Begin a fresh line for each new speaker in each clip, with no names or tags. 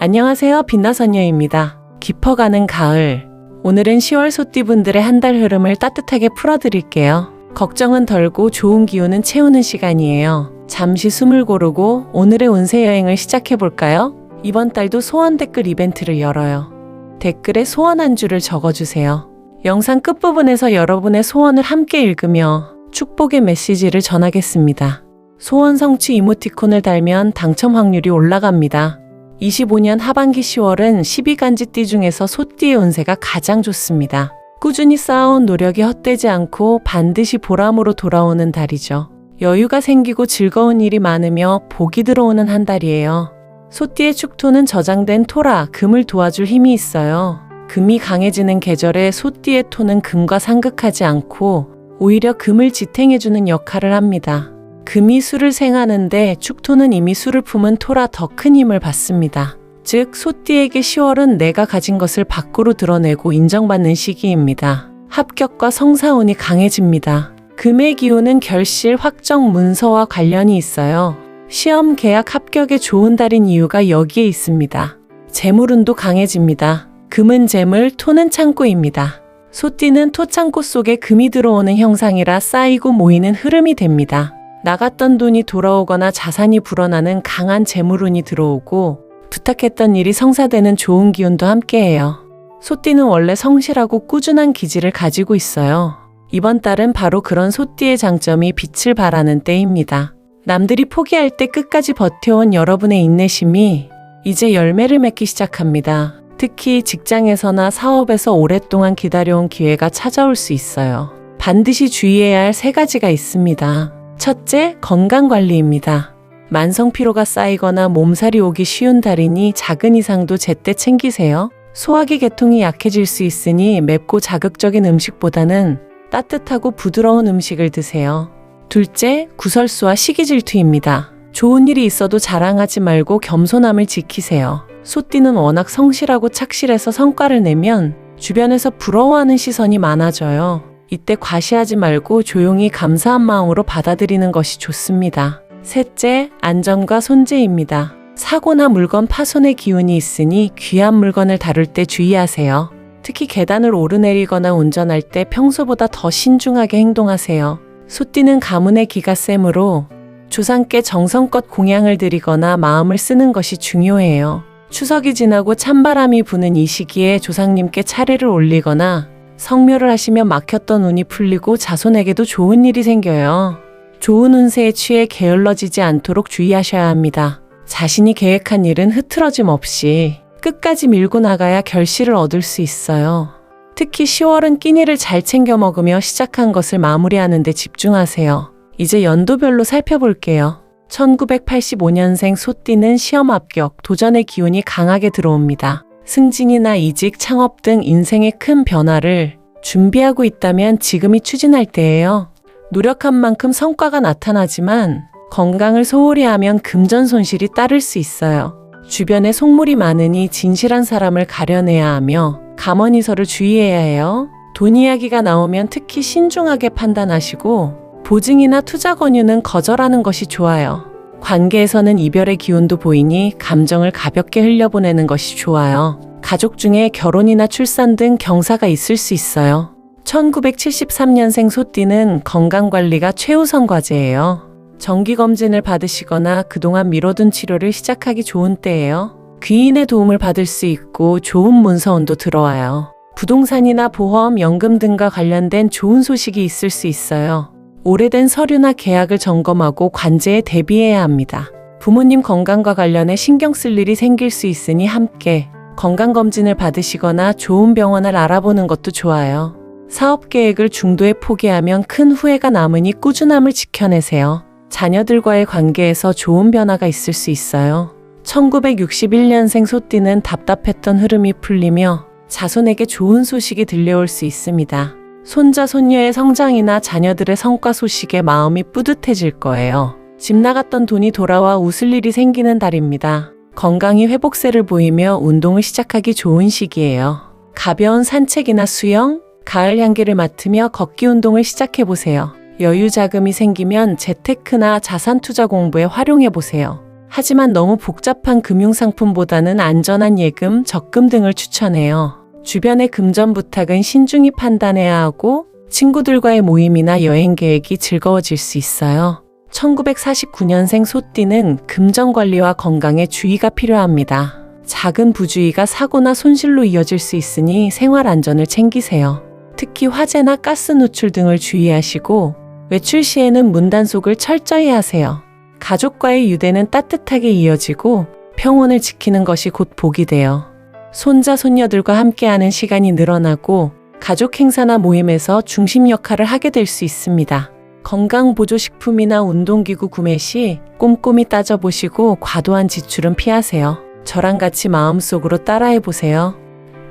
안녕하세요. 빛나선녀입니다. 깊어가는 가을. 오늘은 10월 소띠분들의 한 달 흐름을 따뜻하게 풀어드릴게요. 걱정은 덜고 좋은 기운은 채우는 시간이에요. 잠시 숨을 고르고 오늘의 운세 여행을 시작해볼까요? 이번 달도 소원 댓글 이벤트를 열어요. 댓글에 소원 한 줄을 적어주세요. 영상 끝부분에서 여러분의 소원을 함께 읽으며 축복의 메시지를 전하겠습니다. 소원 성취 이모티콘을 달면 당첨 확률이 올라갑니다. 25년 하반기 10월은 12간지 띠 중에서 소띠의 운세가 가장 좋습니다. 꾸준히 쌓아온 노력이 헛되지 않고 반드시 보람으로 돌아오는 달이죠. 여유가 생기고 즐거운 일이 많으며 복이 들어오는 한 달이에요. 소띠의 축토는 저장된 토라, 금을 도와줄 힘이 있어요. 금이 강해지는 계절에 소띠의 토는 금과 상극하지 않고 오히려 금을 지탱해주는 역할을 합니다. 금이 수를 생하는데 축토는 이미 수를 품은 토라 더 큰 힘을 받습니다. 즉 소띠에게 10월은 내가 가진 것을 밖으로 드러내고 인정받는 시기입니다. 합격과 성사운이 강해집니다. 금의 기운은 결실, 확정, 문서와 관련이 있어요. 시험, 계약, 합격에 좋은 달인 이유가 여기에 있습니다. 재물운도 강해집니다. 금은 재물, 토는 창고입니다. 소띠는 토창고 속에 금이 들어오는 형상이라 쌓이고 모이는 흐름이 됩니다. 나갔던 돈이 돌아오거나 자산이 불어나는 강한 재물운이 들어오고 부탁했던 일이 성사되는 좋은 기운도 함께해요. 소띠는 원래 성실하고 꾸준한 기질을 가지고 있어요. 이번 달은 바로 그런 소띠의 장점이 빛을 발하는 때입니다. 남들이 포기할 때 끝까지 버텨온 여러분의 인내심이 이제 열매를 맺기 시작합니다. 특히 직장에서나 사업에서 오랫동안 기다려온 기회가 찾아올 수 있어요. 반드시 주의해야 할 3가지가 있습니다. 첫째, 건강관리입니다. 만성피로가 쌓이거나 몸살이 오기 쉬운 달이니 작은 이상도 제때 챙기세요. 소화기 계통이 약해질 수 있으니 맵고 자극적인 음식보다는 따뜻하고 부드러운 음식을 드세요. 둘째, 구설수와 시기질투입니다. 좋은 일이 있어도 자랑하지 말고 겸손함을 지키세요. 소띠는 워낙 성실하고 착실해서 성과를 내면 주변에서 부러워하는 시선이 많아져요. 이때 과시하지 말고 조용히 감사한 마음으로 받아들이는 것이 좋습니다. 셋째, 안전과 손재입니다. 사고나 물건 파손의 기운이 있으니 귀한 물건을 다룰 때 주의하세요. 특히 계단을 오르내리거나 운전할 때 평소보다 더 신중하게 행동하세요. 소띠는 가문의 기가 세므로 조상께 정성껏 공양을 드리거나 마음을 쓰는 것이 중요해요. 추석이 지나고 찬바람이 부는 이 시기에 조상님께 차례를 올리거나 성묘를 하시면 막혔던 운이 풀리고 자손에게도 좋은 일이 생겨요. 좋은 운세에 취해 게을러지지 않도록 주의하셔야 합니다. 자신이 계획한 일은 흐트러짐 없이 끝까지 밀고 나가야 결실을 얻을 수 있어요. 특히 10월은 끼니를 잘 챙겨 먹으며 시작한 것을 마무리하는 데 집중하세요. 이제 연도별로 살펴볼게요. 1985년생 소띠는 시험 합격, 도전의 기운이 강하게 들어옵니다. 승진이나 이직, 창업 등 인생의 큰 변화를 준비하고 있다면 지금이 추진할 때예요. 노력한 만큼 성과가 나타나지만 건강을 소홀히 하면 금전 손실이 따를 수 있어요. 주변에 속물이 많으니 진실한 사람을 가려내야 하며 감언이설을 주의해야 해요. 돈 이야기가 나오면 특히 신중하게 판단하시고 보증이나 투자 권유는 거절하는 것이 좋아요. 관계에서는 이별의 기운도 보이니 감정을 가볍게 흘려보내는 것이 좋아요. 가족 중에 결혼이나 출산 등 경사가 있을 수 있어요. 1973년생 소띠는 건강관리가 최우선 과제예요. 정기검진을 받으시거나 그동안 미뤄둔 치료를 시작하기 좋은 때예요. 귀인의 도움을 받을 수 있고 좋은 문서운도 들어와요. 부동산이나 보험, 연금 등과 관련된 좋은 소식이 있을 수 있어요. 오래된 서류나 계약을 점검하고 관제에 대비해야 합니다. 부모님 건강과 관련해 신경 쓸 일이 생길 수 있으니 함께 건강검진을 받으시거나 좋은 병원을 알아보는 것도 좋아요. 사업 계획을 중도에 포기하면 큰 후회가 남으니 꾸준함을 지켜내세요. 자녀들과의 관계에서 좋은 변화가 있을 수 있어요. 1961년생 소띠는 답답했던 흐름이 풀리며 자손에게 좋은 소식이 들려올 수 있습니다. 손자, 손녀의 성장이나 자녀들의 성과 소식에 마음이 뿌듯해질 거예요. 집 나갔던 돈이 돌아와 웃을 일이 생기는 달입니다. 건강이 회복세를 보이며 운동을 시작하기 좋은 시기예요. 가벼운 산책이나 수영, 가을 향기를 맡으며 걷기 운동을 시작해보세요. 여유 자금이 생기면 재테크나 자산 투자 공부에 활용해보세요. 하지만 너무 복잡한 금융상품보다는 안전한 예금, 적금 등을 추천해요. 주변의 금전 부탁은 신중히 판단해야 하고 친구들과의 모임이나 여행 계획이 즐거워질 수 있어요. 1949년생 소띠는 금전 관리와 건강에 주의가 필요합니다. 작은 부주의가 사고나 손실로 이어질 수 있으니 생활 안전을 챙기세요. 특히 화재나 가스 누출 등을 주의하시고 외출 시에는 문단속을 철저히 하세요. 가족과의 유대는 따뜻하게 이어지고 평온을 지키는 것이 곧 복이 돼요. 손자, 손녀들과 함께하는 시간이 늘어나고 가족 행사나 모임에서 중심 역할을 하게 될 수 있습니다. 건강보조식품이나 운동기구 구매 시 꼼꼼히 따져보시고 과도한 지출은 피하세요. 저랑 같이 마음속으로 따라해보세요.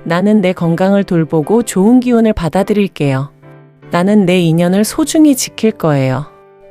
나는 내 건강을 돌보고 좋은 기운을 받아들일게요. 나는 내 인연을 소중히 지킬 거예요.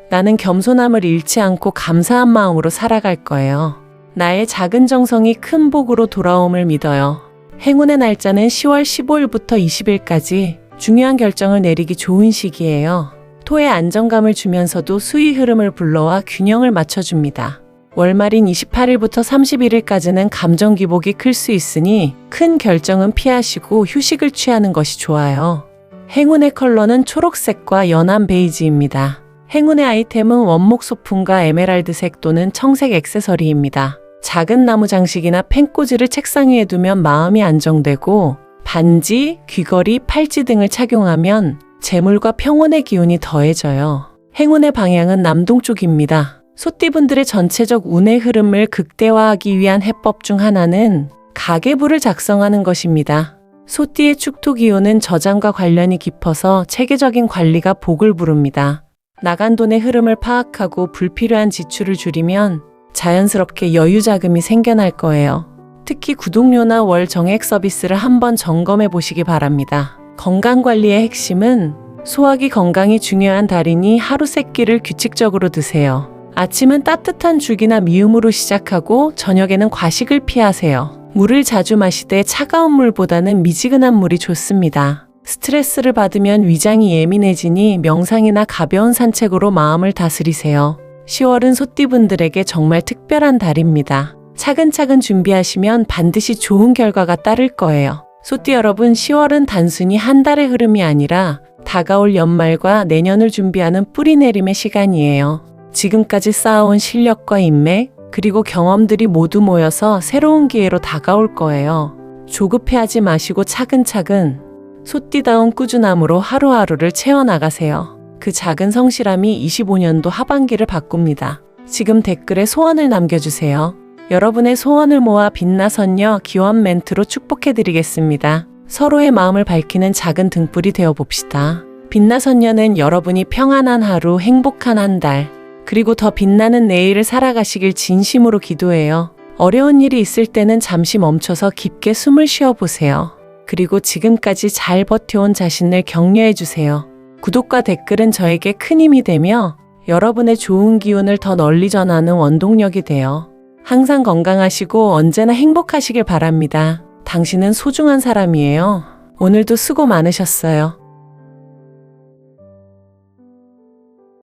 나는 겸손함을 잃지 않고 감사한 마음으로 살아갈 거예요. 나의 작은 정성이 큰 복으로 돌아옴을 믿어요. 행운의 날짜는 10월 15일부터 20일까지 중요한 결정을 내리기 좋은 시기예요. 토의 안정감을 주면서도 수의 흐름을 불러와 균형을 맞춰줍니다. 월말인 28일부터 31일까지는 감정 기복이 클 수 있으니 큰 결정은 피하시고 휴식을 취하는 것이 좋아요. 행운의 컬러는 초록색과 연한 베이지입니다. 행운의 아이템은 원목 소품과 에메랄드색 또는 청색 액세서리입니다. 작은 나무 장식이나 펜꽂이를 책상 위에 두면 마음이 안정되고 반지, 귀걸이, 팔찌 등을 착용하면 재물과 평온의 기운이 더해져요. 행운의 방향은 남동쪽입니다. 소띠분들의 전체적 운의 흐름을 극대화하기 위한 해법 중 하나는 가계부를 작성하는 것입니다. 소띠의 축토 기운은 저장과 관련이 깊어서 체계적인 관리가 복을 부릅니다. 나간 돈의 흐름을 파악하고 불필요한 지출을 줄이면 자연스럽게 여유 자금이 생겨날 거예요. 특히 구독료나 월 정액 서비스를 한번 점검해 보시기 바랍니다. 건강관리의 핵심은 소화기 건강이 중요한 달이니 하루 세끼를 규칙적으로 드세요. 아침은 따뜻한 죽이나 미음으로 시작하고 저녁에는 과식을 피하세요. 물을 자주 마시되 차가운 물보다는 미지근한 물이 좋습니다. 스트레스를 받으면 위장이 예민해지니 명상이나 가벼운 산책으로 마음을 다스리세요. 10월은 소띠분들에게 정말 특별한 달입니다. 차근차근 준비하시면 반드시 좋은 결과가 따를 거예요. 소띠 여러분, 10월은 단순히 한 달의 흐름이 아니라 다가올 연말과 내년을 준비하는 뿌리내림의 시간이에요. 지금까지 쌓아온 실력과 인맥, 그리고 경험들이 모두 모여서 새로운 기회로 다가올 거예요. 조급해하지 마시고 차근차근 소띠다운 꾸준함으로 하루하루를 채워나가세요. 그 작은 성실함이 25년도 하반기를 바꿉니다. 지금 댓글에 소원을 남겨주세요. 여러분의 소원을 모아 빛나선녀 기원 멘트로 축복해드리겠습니다. 서로의 마음을 밝히는 작은 등불이 되어봅시다. 빛나선녀는 여러분이 평안한 하루, 행복한 한 달, 그리고 더 빛나는 내일을 살아가시길 진심으로 기도해요. 어려운 일이 있을 때는 잠시 멈춰서 깊게 숨을 쉬어보세요. 그리고 지금까지 잘 버텨온 자신을 격려해주세요. 구독과 댓글은 저에게 큰 힘이 되며 여러분의 좋은 기운을 더 널리 전하는 원동력이 돼요. 항상 건강하시고 언제나 행복하시길 바랍니다. 당신은 소중한 사람이에요. 오늘도 수고 많으셨어요.